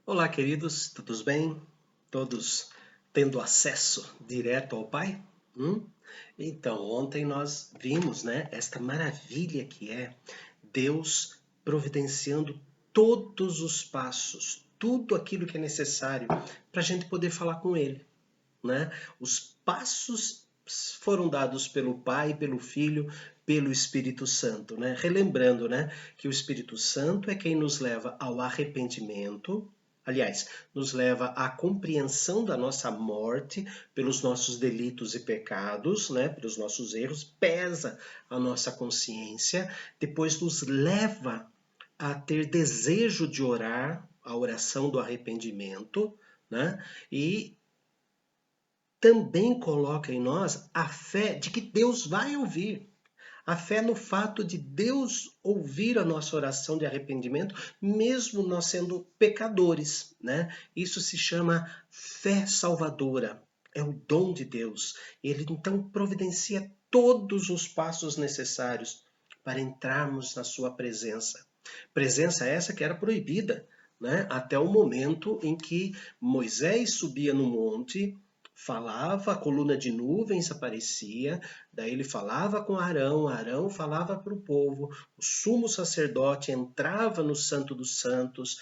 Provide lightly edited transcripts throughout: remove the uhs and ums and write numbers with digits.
Olá, queridos, todos bem? Todos tendo acesso direto ao Pai? Então, ontem nós vimos, esta maravilha que é Deus providenciando todos os passos, tudo aquilo que é necessário para a gente poder falar com Ele, né? Os passos foram dados pelo Pai, pelo Filho, pelo Espírito Santo, né? Relembrando, que o Espírito Santo é quem nos leva ao arrependimento. Aliás, nos leva à compreensão da nossa morte pelos nossos delitos e pecados, pelos nossos erros, pesa a nossa consciência, depois nos leva a ter desejo de orar, a oração do arrependimento, e também coloca em nós a fé de que Deus vai ouvir. A fé no fato de Deus ouvir a nossa oração de arrependimento, mesmo nós sendo pecadores, Isso se chama fé salvadora. É o dom de Deus. Ele então providencia todos os passos necessários para entrarmos na sua presença. Presença essa que era proibida, até o momento em que Moisés subia no monte, falava, a coluna de nuvens aparecia, daí ele falava com Arão, Arão falava para o povo, o sumo sacerdote entrava no Santo dos Santos,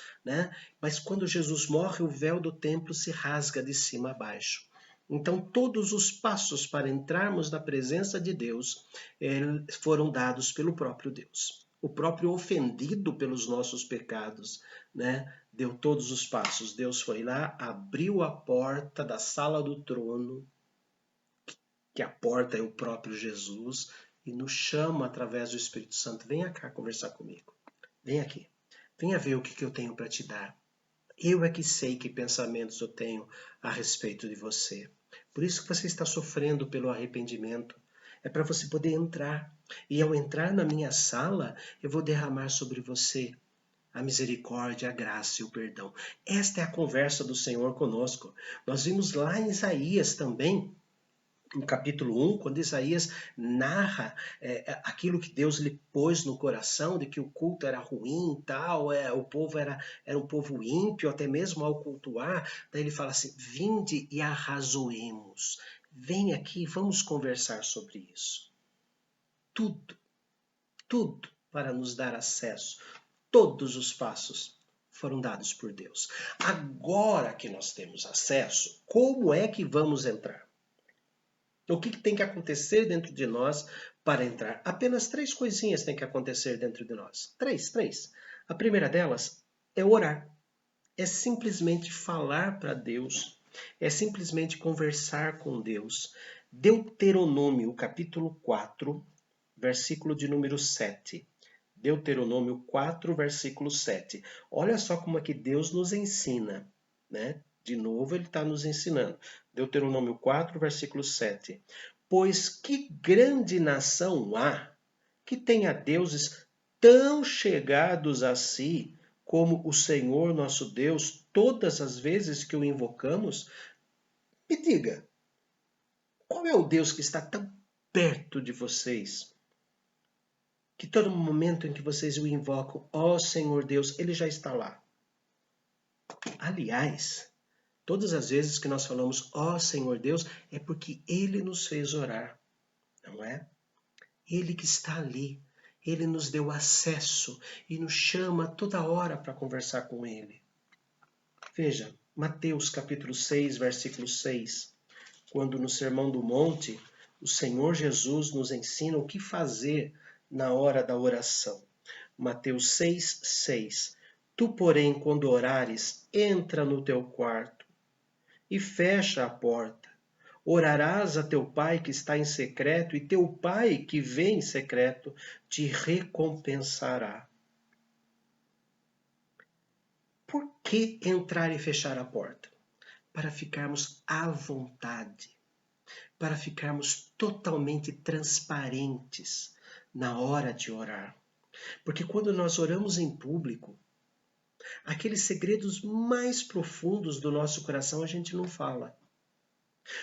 Mas quando Jesus morre, o véu do templo se rasga de cima a baixo. Então, todos os passos para entrarmos na presença de Deus foram dados pelo próprio Deus. O próprio ofendido pelos nossos pecados, deu todos os passos. Deus foi lá, abriu a porta da sala do trono, que a porta é o próprio Jesus, e nos chama através do Espírito Santo. Venha cá conversar comigo. Vem aqui. Venha ver o que eu tenho para te dar. Eu é que sei que pensamentos eu tenho a respeito de você. Por isso que você está sofrendo pelo arrependimento. É para você poder entrar. E ao entrar na minha sala, eu vou derramar sobre você a misericórdia, a graça e o perdão. Esta é a conversa do Senhor conosco. Nós vimos lá em Isaías também, no capítulo 1, quando Isaías narra aquilo que Deus lhe pôs no coração, de que o culto era ruim e tal, o povo era um povo ímpio, até mesmo ao cultuar, daí ele fala assim, vinde e arrazoemos, vem aqui, vamos conversar sobre isso. Tudo para nos dar acesso, todos os passos foram dados por Deus. Agora que nós temos acesso, como é que vamos entrar? O que tem que acontecer dentro de nós para entrar? Apenas 3 coisinhas têm que acontecer dentro de nós. Três. A primeira delas é orar. É simplesmente falar para Deus. É simplesmente conversar com Deus. Deuteronômio, capítulo 4, versículo de número 7. Deuteronômio 4, versículo 7. Olha só como é que Deus nos ensina, De novo, ele está nos ensinando. Deuteronômio 4, versículo 7. Pois que grande nação há que tenha deuses tão chegados a si como o Senhor nosso Deus, todas as vezes que o invocamos? Me diga, qual é o Deus que está tão perto de vocês? Que todo momento em que vocês o invocam, ó Senhor Deus, ele já está lá. Aliás, todas as vezes que nós falamos, ó Senhor Deus, é porque Ele nos fez orar, não é? Ele que está ali, Ele nos deu acesso e nos chama toda hora para conversar com Ele. Veja, Mateus capítulo 6, versículo 6, quando no Sermão do Monte, o Senhor Jesus nos ensina o que fazer na hora da oração. Mateus 6, 6. Tu, porém, quando orares, entra no teu quarto e fecha a porta. Orarás a teu pai que está em secreto, e teu pai que vê em secreto te recompensará. Por que entrar e fechar a porta? Para ficarmos à vontade, para ficarmos totalmente transparentes na hora de orar. Porque quando nós oramos em público, aqueles segredos mais profundos do nosso coração a gente não fala.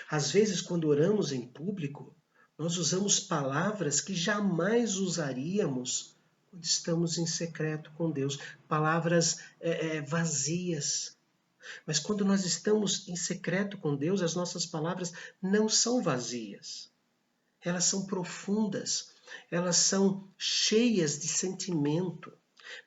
Às vezes, quando oramos em público, nós usamos palavras que jamais usaríamos quando estamos em secreto com Deus. Palavras vazias, Mas quando nós estamos em secreto com Deus, as nossas palavras não são vazias. Elas são profundas, elas são cheias de sentimento.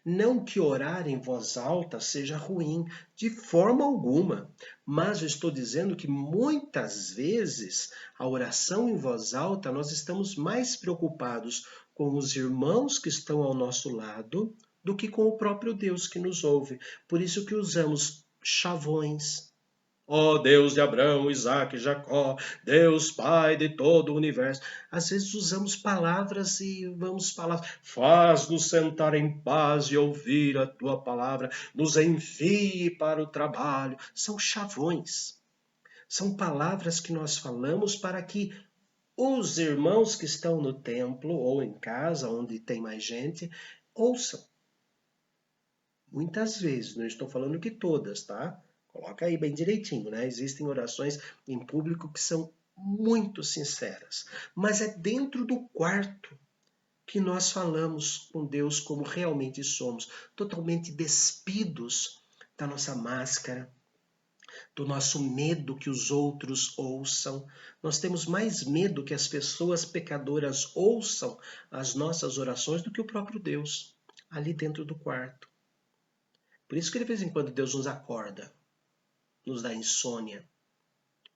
Não que orar em voz alta seja ruim, de forma alguma, mas eu estou dizendo que muitas vezes a oração em voz alta nós estamos mais preocupados com os irmãos que estão ao nosso lado do que com o próprio Deus que nos ouve. Por isso que usamos chavões. Ó Deus de Abraão, Isaque e Jacó, Deus Pai de todo o universo. Às vezes usamos palavras e vamos falar, faz-nos sentar em paz e ouvir a tua palavra, nos envie para o trabalho. São chavões, são palavras que nós falamos para que os irmãos que estão no templo ou em casa, onde tem mais gente, ouçam. Muitas vezes, não estou falando que todas, tá? Coloca aí bem direitinho, né? Existem orações em público que são muito sinceras, mas é dentro do quarto que nós falamos com Deus como realmente somos, totalmente despidos da nossa máscara, do nosso medo que os outros ouçam. Nós temos mais medo que as pessoas pecadoras ouçam as nossas orações do que o próprio Deus, ali dentro do quarto. Por isso que de vez em quando Deus nos acorda, nos dá insônia.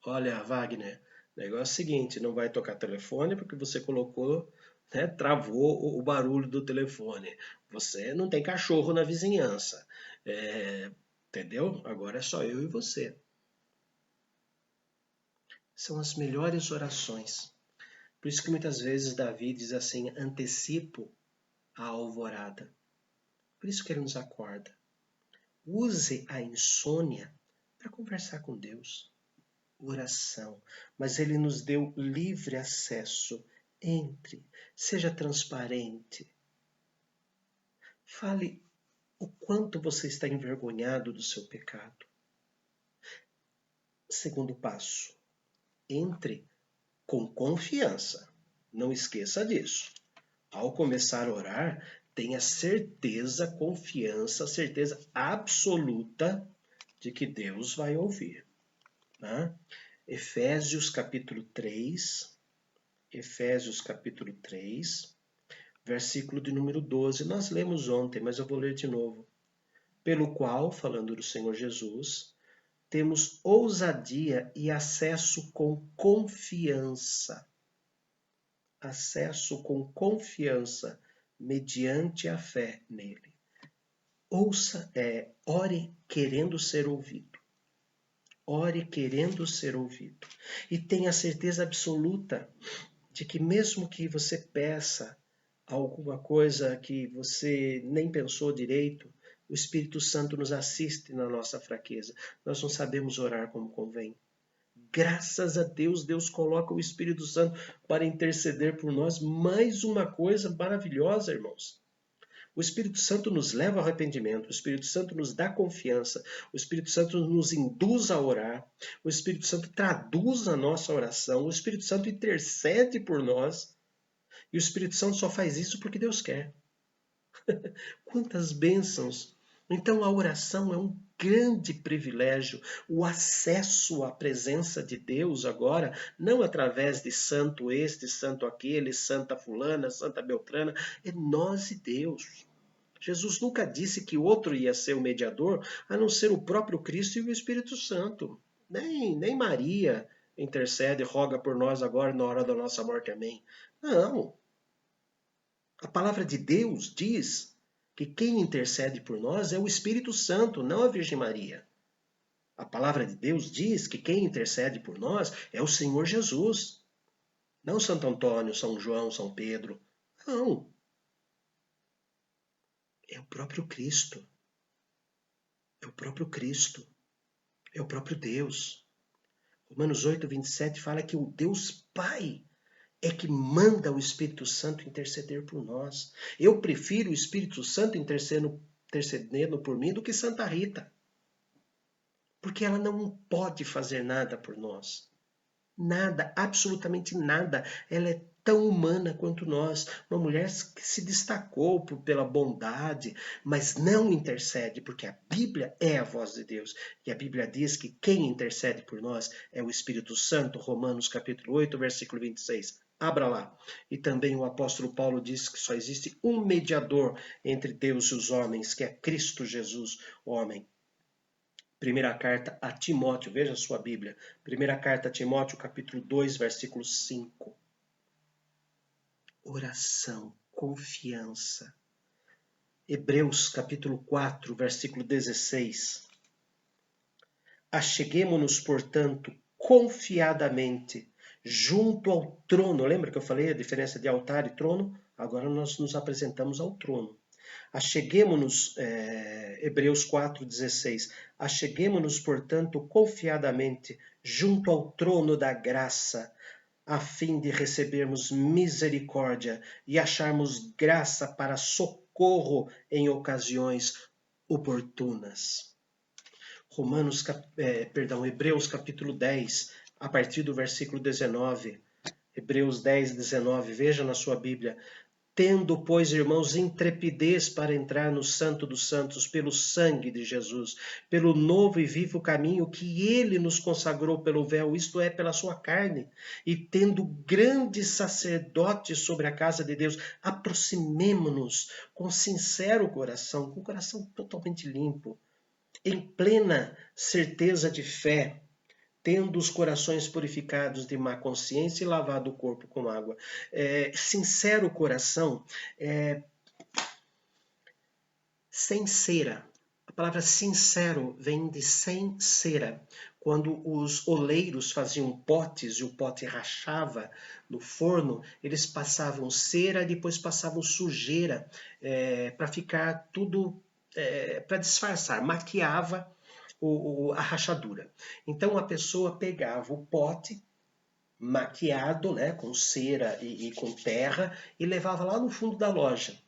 Olha, Wagner, o negócio é o seguinte, não vai tocar telefone porque você colocou, né, travou o barulho do telefone. Você não tem cachorro na vizinhança. Entendeu? Agora é só eu e você. São as melhores orações. Por isso que muitas vezes Davi diz assim, antecipo a alvorada. Por isso que ele nos acorda. Use a insônia para conversar com Deus. Oração. Mas ele nos deu livre acesso. Entre. Seja transparente. Fale o quanto você está envergonhado do seu pecado. Segundo passo. Entre com confiança. Não esqueça disso. Ao começar a orar, tenha certeza, confiança, certeza absoluta de que Deus vai ouvir. Né? Efésios capítulo 3, versículo de número 12. Nós lemos ontem, mas eu vou ler de novo. Pelo qual, falando do Senhor Jesus, temos ousadia e acesso com confiança. Acesso com confiança, mediante a fé nele. Ore querendo ser ouvido. Ore querendo ser ouvido. E tenha certeza absoluta de que mesmo que você peça alguma coisa que você nem pensou direito, o Espírito Santo nos assiste na nossa fraqueza. Nós não sabemos orar como convém. Graças a Deus, Deus coloca o Espírito Santo para interceder por nós. Mais uma coisa maravilhosa, irmãos. O Espírito Santo nos leva ao arrependimento, o Espírito Santo nos dá confiança, o Espírito Santo nos induz a orar, o Espírito Santo traduz a nossa oração, o Espírito Santo intercede por nós, e o Espírito Santo só faz isso porque Deus quer. Quantas bênçãos! Então a oração é um grande privilégio, o acesso à presença de Deus agora, não através de santo este, santo aquele, santa fulana, santa beltrana, é nós e Deus. Jesus nunca disse que outro ia ser o mediador, a não ser o próprio Cristo e o Espírito Santo. Nem Maria intercede, roga por nós agora na hora da nossa morte, amém. Não. A palavra de Deus diz que quem intercede por nós é o Espírito Santo, não a Virgem Maria. A palavra de Deus diz que quem intercede por nós é o Senhor Jesus. Não Santo Antônio, São João, São Pedro. Não. É o próprio Cristo. É o próprio Cristo. É o próprio Deus. Romanos 8, 27 fala que o Deus Pai é que manda o Espírito Santo interceder por nós. Eu prefiro o Espírito Santo intercedendo por mim do que Santa Rita. Porque ela não pode fazer nada por nós. Nada, absolutamente nada. Ela é tão humana quanto nós, uma mulher que se destacou pela bondade, mas não intercede, porque a Bíblia é a voz de Deus. E a Bíblia diz que quem intercede por nós é o Espírito Santo, Romanos capítulo 8, versículo 26. Abra lá. E também o apóstolo Paulo diz que só existe um mediador entre Deus e os homens, que é Cristo Jesus, homem. Primeira carta a Timóteo, veja a sua Bíblia. Primeira carta a Timóteo, capítulo 2, versículo 5. Oração, confiança. Hebreus, capítulo 4, versículo 16. Acheguemo-nos, portanto, confiadamente junto ao trono. Lembra que eu falei a diferença de altar e trono? Agora nós nos apresentamos ao trono. Acheguemo-nos, Hebreus 4,16, acheguemo-nos, portanto, confiadamente junto ao trono da graça, a fim de recebermos misericórdia e acharmos graça para socorro em ocasiões oportunas. Hebreus capítulo 10, a partir do versículo 19. Hebreus 10, 19, veja na sua Bíblia. Tendo, pois, irmãos, intrepidez para entrar no Santo dos Santos pelo sangue de Jesus, pelo novo e vivo caminho que ele nos consagrou pelo véu, isto é, pela sua carne, e tendo grande sacerdote sobre a casa de Deus, aproximemo-nos com sincero coração, com o coração totalmente limpo, em plena certeza de fé, tendo os corações purificados de má consciência e lavado o corpo com água. Sincero coração, sem cera. A palavra sincero vem de sem cera. Quando os oleiros faziam potes e o pote rachava no forno, eles passavam cera e depois passavam sujeira para ficar tudo, para disfarçar, maquiava a rachadura. Então a pessoa pegava o pote maquiado, né, com cera e com terra, e levava lá no fundo da loja.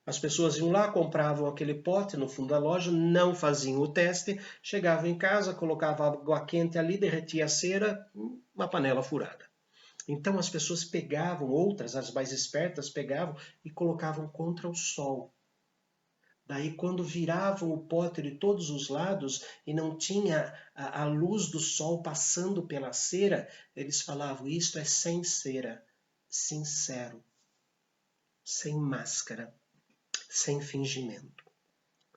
As pessoas iam lá, compravam aquele pote no fundo da loja, não faziam o teste, chegavam em casa, colocavam água quente ali, derretia a cera, uma panela furada. Então as pessoas pegavam, outras, as mais espertas, pegavam e colocavam contra o sol. Daí, quando viravam o pote de todos os lados e não tinha a luz do sol passando pela cera, eles falavam, isto é sem cera, sincero, sem máscara, sem fingimento.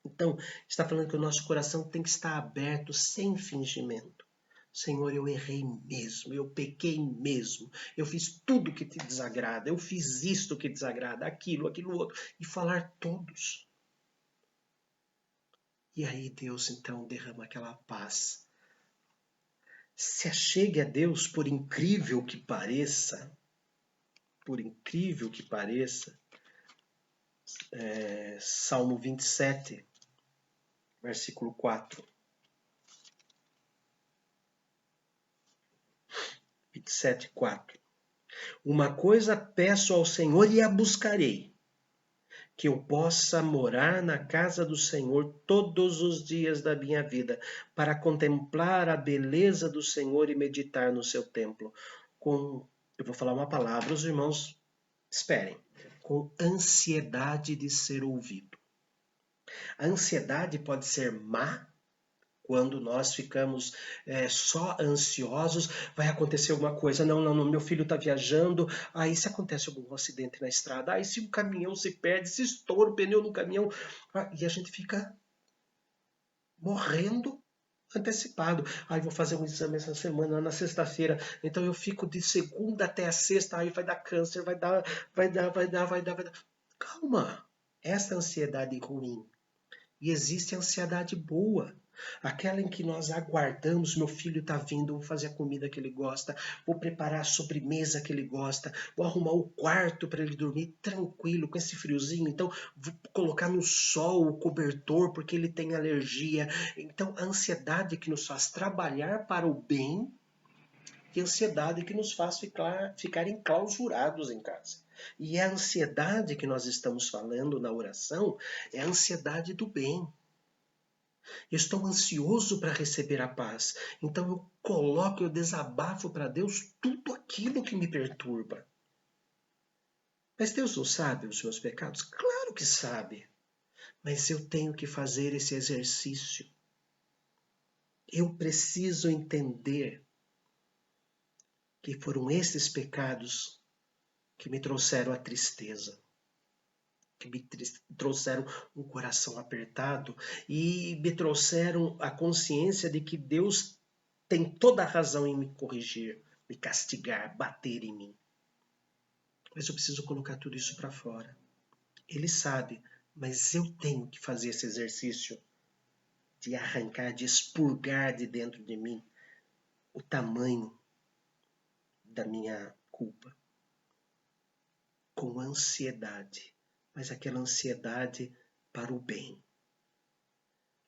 Então, está falando que o nosso coração tem que estar aberto sem fingimento. Senhor, eu errei mesmo, eu pequei mesmo, eu fiz tudo que te desagrada, eu fiz isto que desagrada, aquilo outro, e falar todos. E aí Deus então derrama aquela paz. Se achegue a Deus, por incrível que pareça, Salmo 27, versículo 4. 27, 4. Uma coisa peço ao Senhor e a buscarei, que eu possa morar na casa do Senhor todos os dias da minha vida, para contemplar a beleza do Senhor e meditar no seu templo. Eu vou falar uma palavra, os irmãos esperem. Com ansiedade de ser ouvido. A ansiedade pode ser má, quando nós ficamos só ansiosos, vai acontecer alguma coisa, não, meu filho está viajando, aí se acontece algum acidente na estrada, aí se o caminhão se perde, se estoura o pneu no caminhão, e a gente fica morrendo antecipado. Aí vou fazer um exame essa semana, na sexta-feira, então eu fico de segunda até a sexta, aí vai dar câncer, vai dar. Calma, essa ansiedade ruim. E existe a ansiedade boa, aquela em que nós aguardamos, meu filho está vindo, vou fazer a comida que ele gosta, vou preparar a sobremesa que ele gosta, vou arrumar o quarto para ele dormir tranquilo, com esse friozinho, então vou colocar no sol o cobertor porque ele tem alergia. Então a ansiedade que nos faz trabalhar para o bem e a ansiedade que nos faz ficar enclausurados em casa. E a ansiedade que nós estamos falando na oração é a ansiedade do bem. Eu estou ansioso para receber a paz. Então eu desabafo para Deus tudo aquilo que me perturba. Mas Deus não sabe os meus pecados? Claro que sabe. Mas eu tenho que fazer esse exercício. Eu preciso entender que foram esses pecados que me trouxeram a tristeza, que me trouxeram um coração apertado e me trouxeram a consciência de que Deus tem toda a razão em me corrigir, me castigar, bater em mim. Mas eu preciso colocar tudo isso para fora. Ele sabe, mas eu tenho que fazer esse exercício de arrancar, de expurgar de dentro de mim o tamanho da minha culpa. Com ansiedade, mas aquela ansiedade para o bem.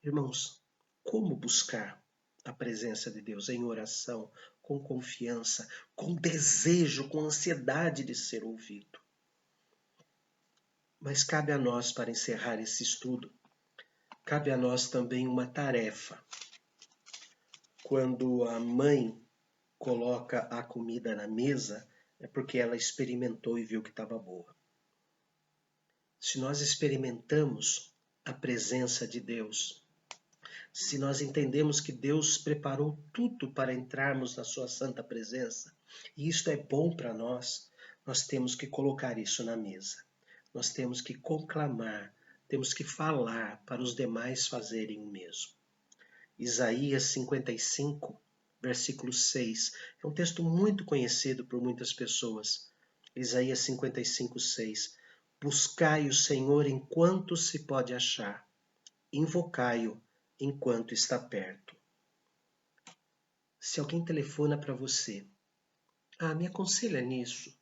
Irmãos, como buscar a presença de Deus em oração, com confiança, com desejo, com ansiedade de ser ouvido? Mas cabe a nós, para encerrar esse estudo, cabe a nós também uma tarefa. Quando a mãe coloca a comida na mesa, é porque ela experimentou e viu que estava boa. Se nós experimentamos a presença de Deus, se nós entendemos que Deus preparou tudo para entrarmos na sua santa presença, e isto é bom para nós, nós temos que colocar isso na mesa. Nós temos que conclamar, temos que falar para os demais fazerem o mesmo. Isaías 55, versículo 6, é um texto muito conhecido por muitas pessoas. Isaías 55, 6. Buscai o Senhor enquanto se pode achar, invocai-o enquanto está perto. Se alguém telefona para você, me aconselha nisso.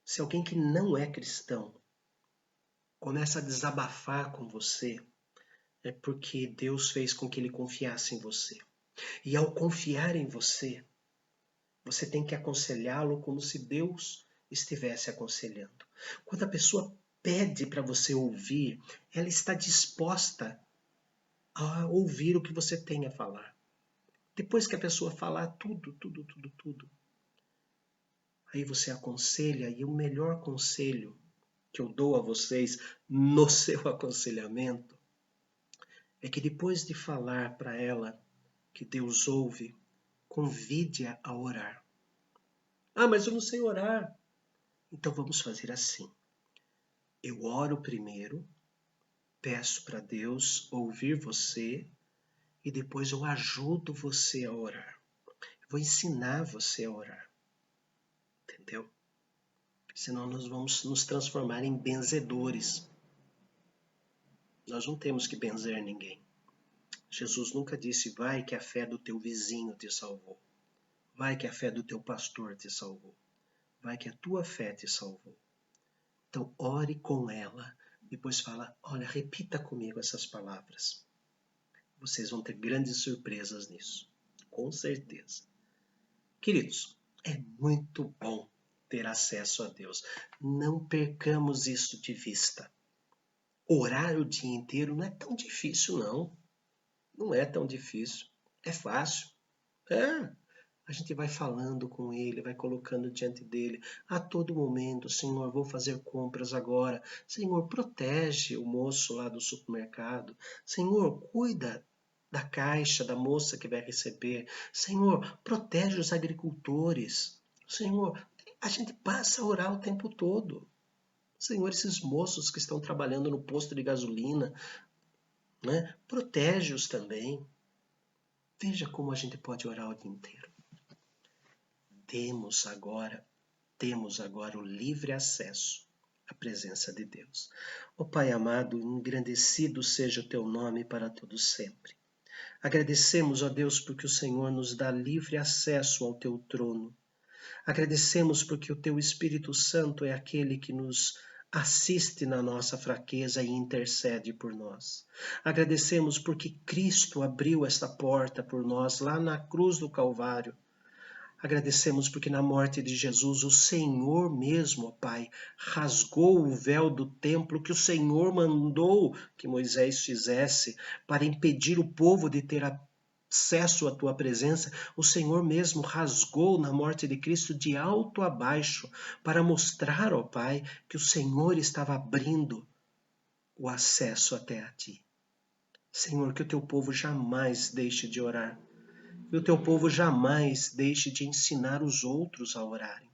Se alguém que não é cristão começa a desabafar com você, é porque Deus fez com que ele confiasse em você. E ao confiar em você, você tem que aconselhá-lo como se Deus estivesse aconselhando. Quando a pessoa pede para você ouvir, ela está disposta a ouvir o que você tem a falar. Depois que a pessoa falar tudo, aí você aconselha, e o melhor conselho que eu dou a vocês no seu aconselhamento é que depois de falar para ela que Deus ouve, convide-a a orar. Mas eu não sei orar. Então vamos fazer assim. Eu oro primeiro, peço para Deus ouvir você e depois eu ajudo você a orar. Eu vou ensinar você a orar. Entendeu? Senão nós vamos nos transformar em benzedores. Nós não temos que benzer ninguém. Jesus nunca disse, vai que a fé do teu vizinho te salvou. Vai que a fé do teu pastor te salvou. Vai que a tua fé te salvou. Então, ore com ela. Depois fala, olha, repita comigo essas palavras. Vocês vão ter grandes surpresas nisso. Com certeza. Queridos, é muito bom ter acesso a Deus. Não percamos isso de vista. Orar o dia inteiro não é tão difícil, não. Não é tão difícil. É fácil. A gente vai falando com ele, vai colocando diante dele. A todo momento, Senhor, vou fazer compras agora. Senhor, protege o moço lá do supermercado. Senhor, cuida da caixa, da moça que vai receber. Senhor, protege os agricultores. Senhor, a gente passa a orar o tempo todo. Senhor, esses moços que estão trabalhando no posto de gasolina, né? Protege-os também. Veja como a gente pode orar o dia inteiro. Temos agora o livre acesso à presença de Deus. Ó Pai amado, engrandecido seja o teu nome para todo sempre. Agradecemos, ó Deus, porque o Senhor nos dá livre acesso ao teu trono. Agradecemos porque o teu Espírito Santo é aquele que nos assiste na nossa fraqueza e intercede por nós. Agradecemos porque Cristo abriu esta porta por nós lá na cruz do Calvário. Agradecemos porque na morte de Jesus o Senhor mesmo, ó Pai, rasgou o véu do templo que o Senhor mandou que Moisés fizesse para impedir o povo de ter acesso à tua presença, o Senhor mesmo rasgou na morte de Cristo de alto a baixo para mostrar, ó Pai, que o Senhor estava abrindo o acesso até a ti. Senhor, que o teu povo jamais deixe de orar, que o teu povo jamais deixe de ensinar os outros a orarem.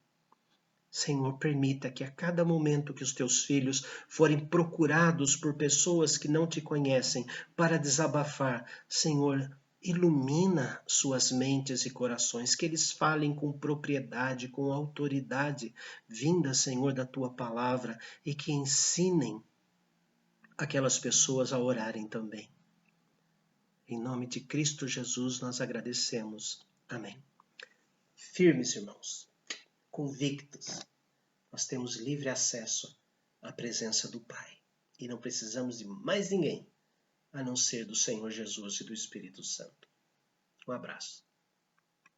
Senhor, permita que a cada momento que os teus filhos forem procurados por pessoas que não te conhecem para desabafar, Senhor, ilumina suas mentes e corações, que eles falem com propriedade, com autoridade, vinda, Senhor, da tua palavra, e que ensinem aquelas pessoas a orarem também. Em nome de Cristo Jesus nós agradecemos. Amém. Firmes, irmãos, convictos, nós temos livre acesso à presença do Pai e não precisamos de mais ninguém a não ser do Senhor Jesus e do Espírito Santo. Um abraço.